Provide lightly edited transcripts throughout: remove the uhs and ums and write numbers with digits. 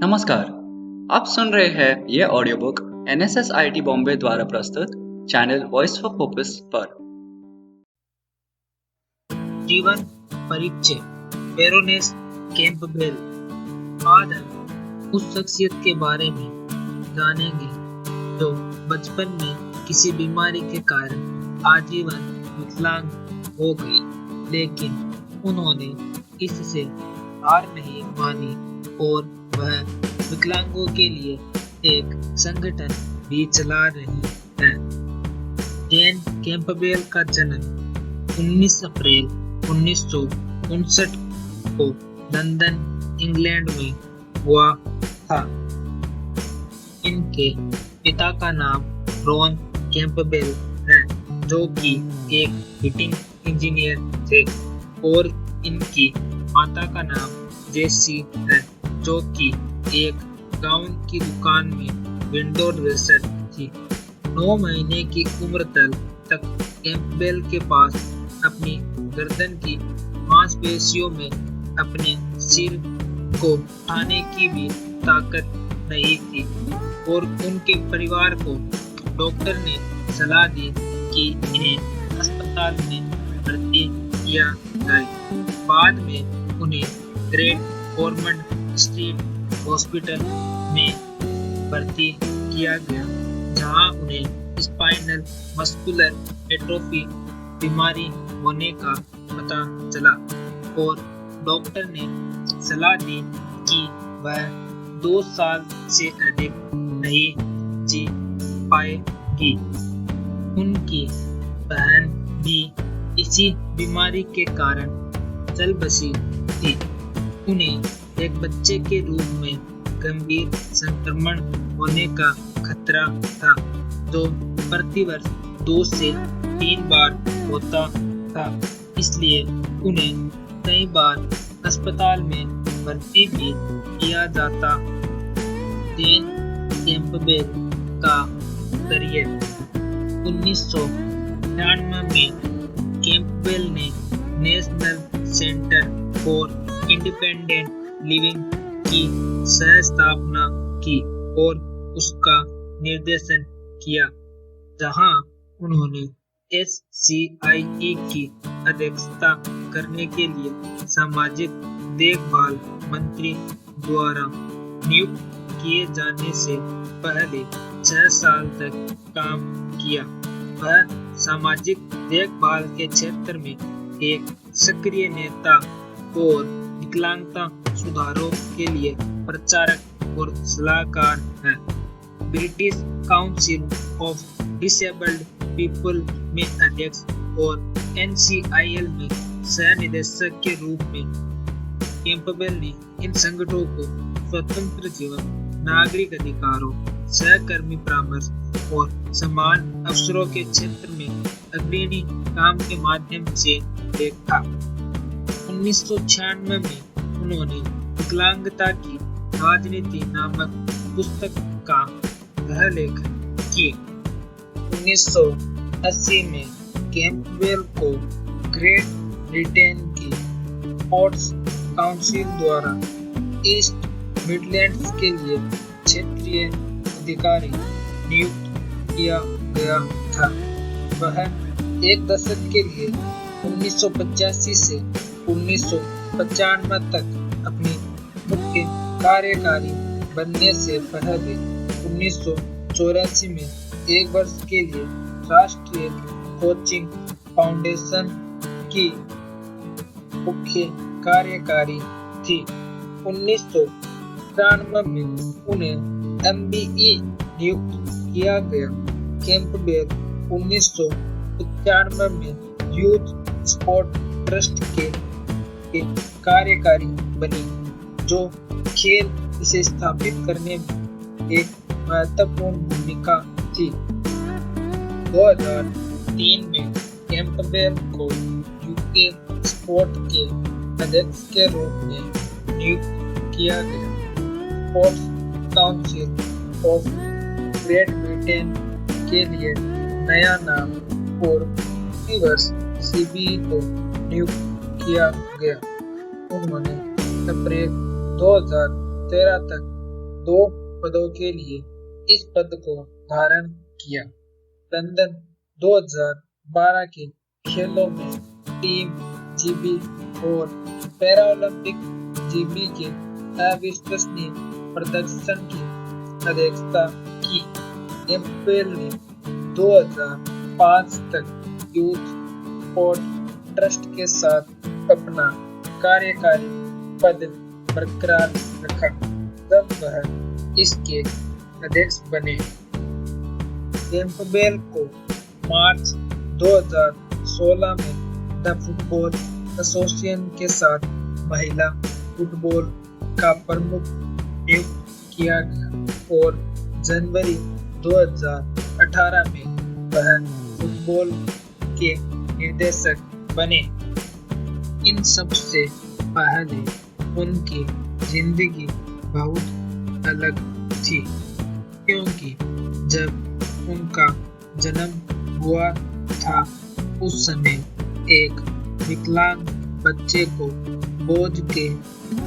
नमस्कार। आप सुन रहे हैं यह audio book NSS IT Bombay द्वारा प्रस्तुत चैनल वॉइस ऑफ पर्पस पर। जीवन परिचय बेरोनेस कैंपबेल। आज हम उस शख्सियत के बारे में जानेंगे जो बचपन में किसी बीमारी के कारण आजीवन विकलांग हो गई, लेकिन उन्होंने इससे हार नहीं मानी और वह विकलांगों के लिए एक संगठन भी चला रही है। जेन कैंपबेल का जन्म 19 अप्रैल 1959 को लंदन, इंग्लैंड में हुआ था। इनके पिता का नाम रॉन कैंपबेल है, जो कि एक हीटिंग इंजीनियर थे, और इनकी माता का नाम जेसी है, जो कि एक गाउन की दुकान में विंडो ड्रेसर थी। 9 महीने की उम्र तक कैंपबेल के पास अपनी गर्दन की मांसपेशियों में अपने सिर को उठाने की भी ताकत नहीं थी, और उनके परिवार को डॉक्टर ने सलाह दी कि इन्हें अस्पताल में भर्ती किया जाए। बाद में उन्हें ग्रेट ऑर्मंड स्ट्रीट हॉस्पिटल में भर्ती किया गया, जहां उन्हें स्पाइनल मस्कुलर एट्रोफी बीमारी होने का पता चला, और डॉक्टर ने सलाह दी कि वह 2 साल से अधिक नहीं जी पाएगी। उनकी बहन भी इसी बीमारी के कारण चल बसी थी। उन्हें एक बच्चे के रूप में गंभीर संक्रमण होने का खतरा था, जो प्रतिवर्ष 2 से 3 बार होता था। इसलिए उन्हें कई बार अस्पताल में भर्ती भी किया जाता। जेन कैंपबेल का करियर 1996 में कैंपबेल ने national centre for independent living की सह-स्थापना की और उसका निर्देशन किया, जहां उन्होंने SCIE की अध्यक्षता करने के लिए सामाजिक देखभाल मंत्री द्वारा नियुक्त किए जाने से पहले 6 साल तक काम किया। वह सामाजिक देखभाल के क्षेत्र में एक सक्रिय नेता और विकलांगता सुधारों के लिए प्रचारक और सलाहकार है। British council of disabled people में अध्यक्ष और NCIL में सह निदेशक के रूप में कैंपबेल ने इन संगठनों को स्वतंत्र जीवन, नागरिक अधिकारों, सहकर्मी परामर्श और समान अवसरों के क्षेत्र में अग्रणी काम के माध्यम से देखा। 1996 में उन्होंने विकलांगता की राजनीति नामक पुस्तक का सह-लेखन किया। 1980 में कैंपबेल को ग्रेट ब्रिटेन की स्पोर्ट्स काउंसिल द्वारा ईस्ट मिडलैंड्स के लिए क्षेत्रीय अधिकारी नियुक्त किया गया था। वह एक दशक के लिए 1985 से 1995 तक अपनी मुख्य कार्यकारी बनने से पहले 1984 में 1 वर्ष के लिए राष्ट्रीय कोचिंग फाउंडेशन की मुख्य कार्यकारी थी। 1993 में उन्हें MBE नियुक्त किया गया। कैंपबेल 1995 में यूथ स्पोर्ट ट्रस्ट के कार्यकारी बनी, जो खेल इसे स्थापित करने में एक महत्वपूर्ण भूमिका थी। 2003 में कैंपबेल को UK स्पोर्ट के अध्यक्ष के रूप में नियुक्त किया गया। Sports council of great Britain के लिए नया नाम और उसी वर्ष CBE को नियुक्त किया गया। उन्होंने अप्रैल 2013 तक 2 पदों के लिए इस पद को धारण किया। लंदन 2012 के खेलों में टीम जीबी और पैरालंपिक जीबी के अविश्वसनीय प्रदर्शन की अध्यक्षता की। कैंपबेल ने 2005 तक यूथ स्पोर्ट ट्रस्ट के साथ अपना कार्यकारी पद बरकरार रखा जब वह इसके अध्यक्ष बने। कैंपबेल को मार्च 2016 में द फुटबॉल एसोसिएशन के साथ महिला फुटबॉल का प्रमुख नियुक्त किया गया और जनवरी 2018 में वह फुटबॉल के निर्देशक बने। इन सब से पहले उनकी जिंदगी बहुत अलग थी, क्योंकि जब उनका जन्म हुआ था उस समय एक विकलांग बच्चे को बोझ के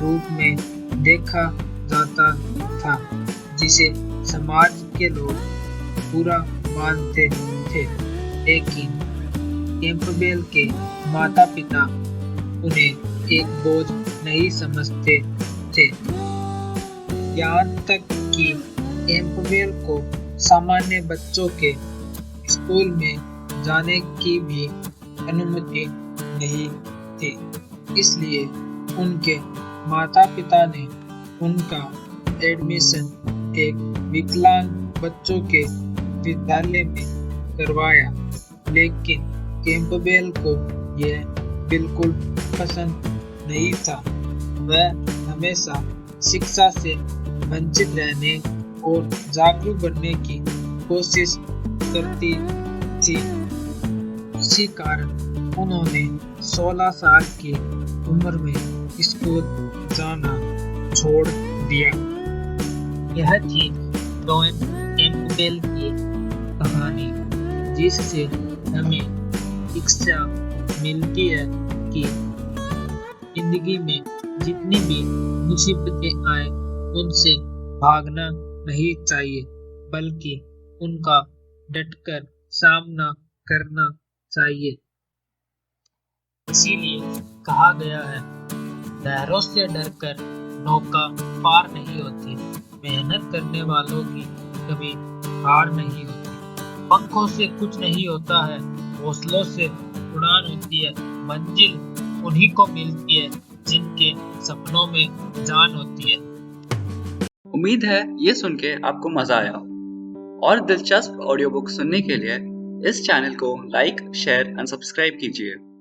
रूप में देखा जाता था, जिसे समाज के लोग बुरा मानते थे। लेकिन कैंपबेल के माता-पिता उन्हें एक बोझ नहीं समझते थे। यहाँ तक कि कैंपबेल को सामान्य बच्चों के स्कूल में जाने की भी अनुमति नहीं थी। इसलिए उनके माता-पिता ने उनका एडमिशन एक विकलांग बच्चों के विद्यालय में करवाया, लेकिन कैंपबेल को यह बिल्कुल पसंद नहीं था। वह हमेशा शिक्षा से वंचित रहने और जागरूक बनने की कोशिश करती थी। इसी कारण उन्होंने 16 साल की उम्र में स्कूल जाना छोड़ दिया। यह थी रोएन कैंपबेल की कहानी, जिससे हमें शिक्षा मिलती है कि जिंदगी में जितनी भी मुसीबतें आए उनसे भागना नहीं चाहिए, बल्कि उनका डटकर सामना करना चाहिए। इसीलिए कहा गया है, लहरों से डरकर नौका पार नहीं होती, मेहनत करने वालों की कभी हार नहीं होती। पंखों से कुछ नहीं होता है, हौसलों से उड़ान होती है। मंजिल उन्हीं को मिलती है जिनके सपनों में जान होती है। उम्मीद है ये सुन के आपको मजा आया। और दिलचस्प ऑडियो बुक सुनने के लिए इस चैनल को लाइक, शेयर एंड सब्सक्राइब कीजिए।